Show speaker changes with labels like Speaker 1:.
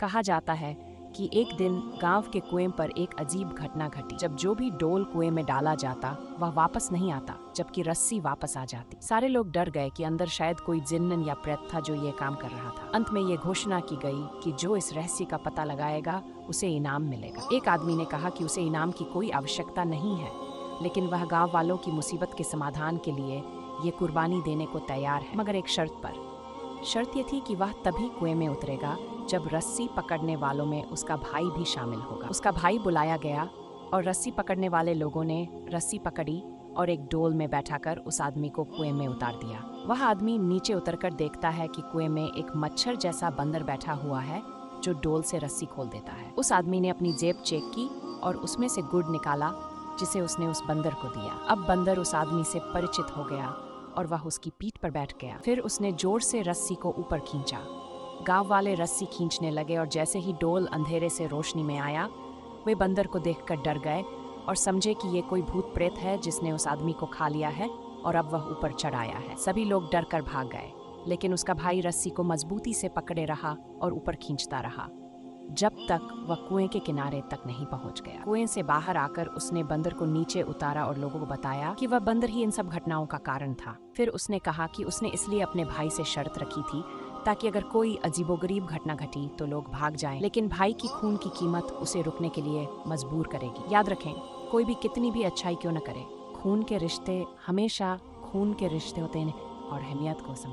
Speaker 1: कहा जाता है कि एक दिन गांव के कुएं पर एक अजीब घटना घटी। जब जो भी डोल कुएं में डाला जाता वह वापस नहीं आता, जबकि रस्सी वापस आ जाती। सारे लोग डर गए कि अंदर शायद कोई जिन्न या प्रेत था जो ये काम कर रहा था। अंत में ये घोषणा की गई कि जो इस रहस्य का पता लगाएगा उसे इनाम मिलेगा। एक आदमी ने कहा कि उसे इनाम की कोई आवश्यकता नहीं है, लेकिन वह गाँव वालों की मुसीबत के समाधान के लिए ये कुर्बानी देने को तैयार है, मगर एक शर्त पर। शर्त ये थी कि वह तभी कुएं में उतरेगा जब रस्सी पकड़ने वालों में उसका भाई भी शामिल होगा। उसका भाई बुलाया गया और रस्सी पकड़ने वाले लोगों ने रस्सी पकड़ी और एक डोल में बैठाकर उस आदमी को कुएं में उतार दिया। वह आदमी नीचे उतरकर देखता है कि कुएं में एक मच्छर जैसा बंदर बैठा हुआ है जो डोल से रस्सी खोल देता है। उस आदमी ने अपनी जेब चेक की और उसमें से गुड़ निकाला, जिसे उसने उस बंदर को दिया। अब बंदर उस आदमी से परिचित हो गया और वह उसकी पीठ पर बैठ गया। फिर उसने जोर से रस्सी को ऊपर खींचा। गांव वाले रस्सी खींचने लगे और जैसे ही डोल अंधेरे से रोशनी में आया, वे बंदर को देखकर डर गए और समझे कि ये कोई भूत प्रेत है जिसने उस आदमी को खा लिया है और अब वह ऊपर चढ़ आया है। सभी लोग डर कर भाग गए, लेकिन उसका भाई रस्सी को मजबूती से पकड़े रहा और ऊपर खींचता रहा जब तक वह कुएं के किनारे तक नहीं पहुंच गया। कुएं से बाहर आकर उसने बंदर को नीचे उतारा और लोगों को बताया कि वह बंदर ही इन सब घटनाओं का कारण था। फिर उसने कहा कि उसने इसलिए अपने भाई से शर्त रखी थी ताकि अगर कोई अजीबोगरीब घटना घटी तो लोग भाग जाएं, लेकिन भाई की खून की कीमत उसे रुकने के लिए मजबूर करेगी। याद रखें, कोई भी कितनी भी अच्छाई क्यों न करे, खून के रिश्ते हमेशा खून के रिश्ते होते हैं और अहमियत को समझें।